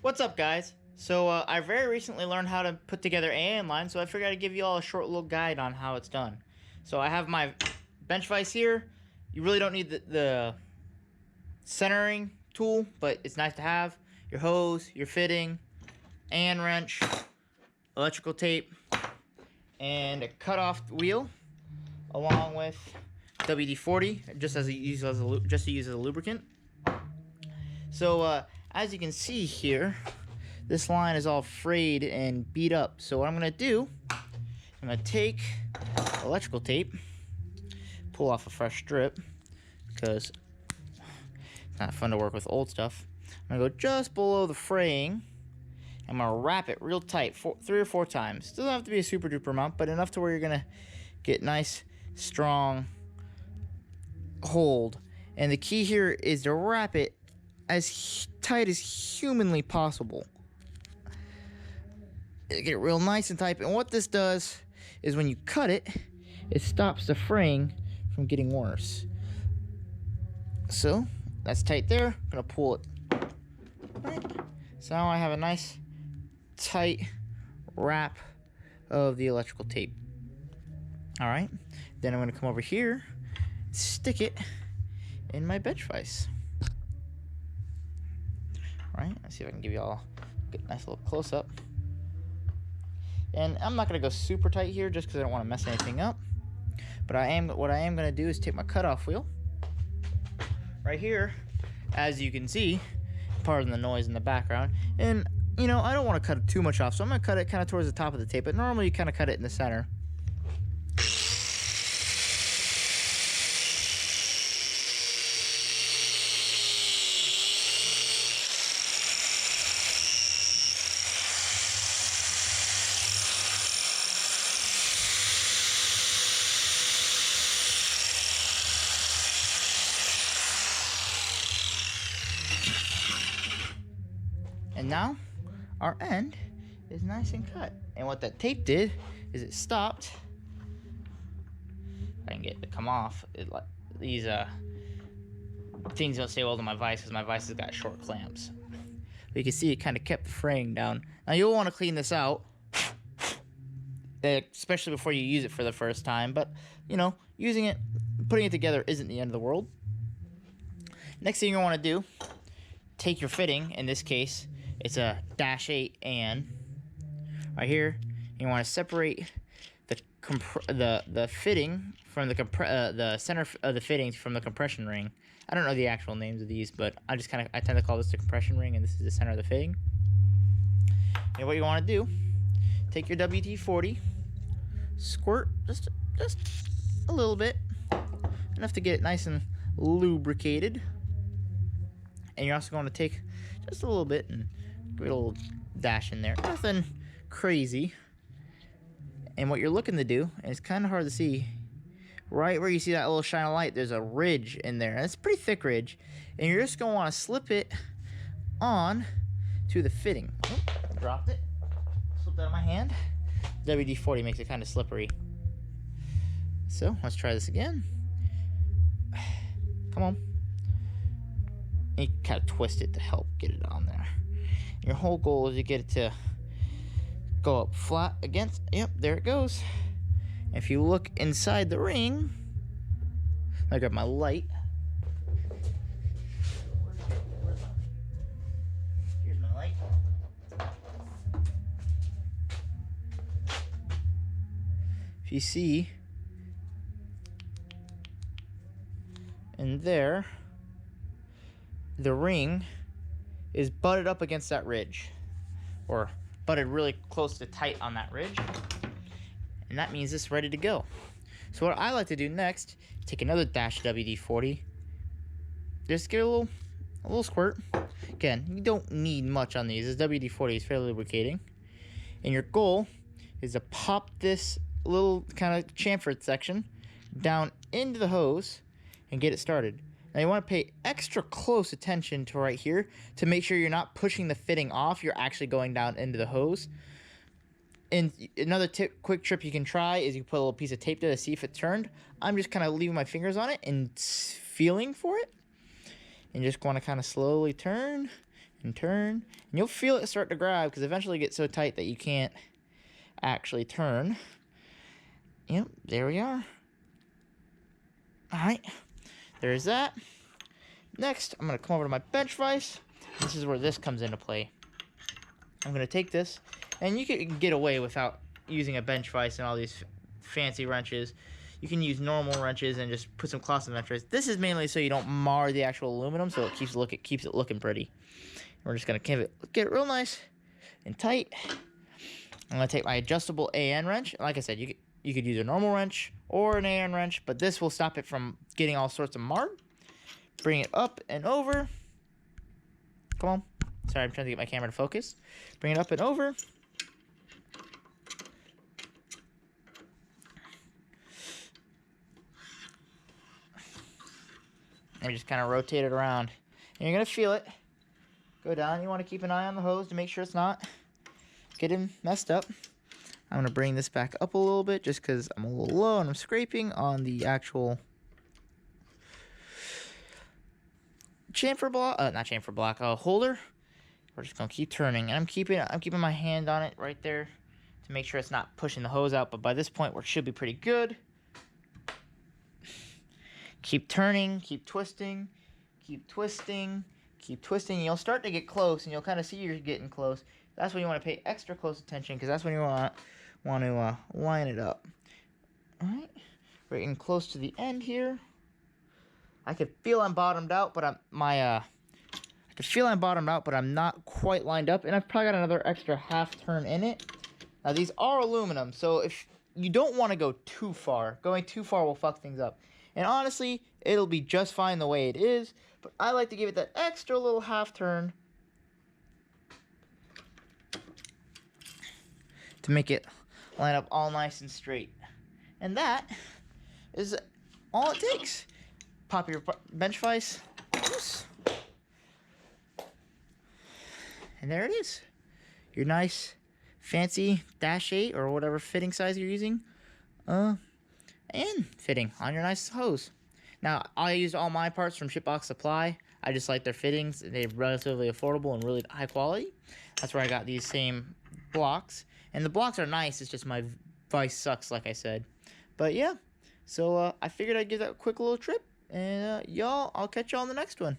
What's up, guys? So I very recently learned how to put together AA inline, so I figured I'd give you all a short little guide on how it's done. So I have my bench vise here. You really don't need the centering tool, but it's nice to have. Your hose, your fitting, and wrench, electrical tape, and a cutoff wheel, along with WD-40, just to use as a lubricant. So as you can see here, this line is all frayed and beat up. So what I'm gonna do, I'm gonna take electrical tape, pull off a fresh strip, because it's not fun to work with old stuff. I'm gonna go just below the fraying. I'm gonna wrap it real tight, 3 or 4 times. Doesn't have to be a super duper amount, but enough to where you're gonna get nice, strong hold. And the key here is to wrap it as tight as humanly possible. Get it real nice and tight. And what this does is when you cut it, it stops the fraying from getting worse. So that's tight there. I'm gonna pull it. All right. So now I have a nice tight wrap of the electrical tape. All right. Then I'm gonna come over here, stick it in my bench vise. All right. Let's see if I can give you all a nice little close up. And I'm not gonna go super tight here just because I don't want to mess anything up. But what I am gonna do is take my cutoff wheel. Right here, as you can see, pardon the noise in the background. And you know, I don't want to cut it too much off, so I'm gonna cut it kind of towards the top of the tape. But normally you kind of cut it in the center. And now our end is nice and cut. And what that tape did is it stopped. If I can get it to come off, these things don't stay well to my vise because my vise has got short clamps. But you can see it kind of kept the fraying down. Now you'll want to clean this out, especially before you use it for the first time. But you know, using it, putting it together isn't the end of the world. Next thing you want to do, take your fitting. In this case, it's a -8 and right here. You want to separate the fitting from the center of the fittings from the compression ring. I don't know the actual names of these, but I tend to call this the compression ring, and this is the center of the fitting. And what you want to do, take your WD-40, squirt just a little bit, enough to get it nice and lubricated. And you're also going to take just a little bit and give it a little dash in there. Nothing crazy. And what you're looking to do, and it's kind of hard to see, right where you see that little shine of light, there's a ridge in there. And it's a pretty thick ridge. And you're just going to want to slip it on to the fitting. Oh, dropped it. Slipped out of my hand. WD-40 makes it kind of slippery. So let's try this again. Come on. You kind of twist it to help get it on there. Your whole goal is to get it to go up flat against. Yep, there it goes. If you look inside the ring, I got my light. Here's my light. If you see in there, the ring is butted up against that ridge, or butted really close to tight on that ridge, and that means it's ready to go. So what I like to do next, take another dash WD-40, just get a little squirt. Again, you don't need much on these. This WD-40 is fairly lubricating, and your goal is to pop this little kind of chamfer section down into the hose and get it started. Now you want to pay extra close attention to right here to make sure you're not pushing the fitting off. You're actually going down into the hose. And another quick trip you can try is you put a little piece of tape there to see if it turned. I'm just kind of leaving my fingers on it and feeling for it. And just want to kind of slowly turn and turn. And you'll feel it start to grab because eventually it gets so tight that you can't actually turn. Yep, there we are. All right, there's that. Next, I'm going to come over to my bench vise. This is where this comes into play. I'm going to take this, and you can get away without using a bench vise and all these fancy wrenches. You can use normal wrenches and just put some cloth wrenches. This is mainly so you don't mar the actual aluminum, so it keeps it looking pretty. We're just going to get it real nice and tight. I'm going to take my adjustable AN wrench. Like I said, you could use a normal wrench or an AN wrench, but this will stop it from getting all sorts of marred. Bring it up and over. Come on. Sorry, I'm trying to get my camera to focus. Bring it up and over. And just kind of rotate it around. And you're going to feel it go down. You want to keep an eye on the hose to make sure it's not getting messed up. I'm going to bring this back up a little bit just because I'm a little low and I'm scraping on the actual chamfer block, holder. We're just gonna keep turning, and I'm keeping my hand on it right there to make sure it's not pushing the hose out. But by this point, we should be pretty good. Keep turning, keep twisting, keep twisting, keep twisting. You'll start to get close, and you'll kind of see you're getting close. That's when you want to pay extra close attention, because that's when you want to line it up. All right, we're getting close to the end here. I could feel I'm bottomed out, but I'm not quite lined up, and I've probably got another extra half turn in it. Now these are aluminum, so if you don't want to go too far, going too far will fuck things up. And honestly, it'll be just fine the way it is, but I like to give it that extra little half turn to make it line up all nice and straight. And that is all it takes. Pop your bench vise, and there it is. Your nice, fancy Dash 8 or whatever fitting size you're using, and fitting on your nice hose. Now, I used all my parts from Shipbox Supply. I just like their fittings. They're relatively affordable and really high quality. That's where I got these same blocks. And the blocks are nice. It's just my vise sucks, like I said. But yeah, so I figured I'd give that a quick little trip. And y'all, I'll catch y'all on the next one.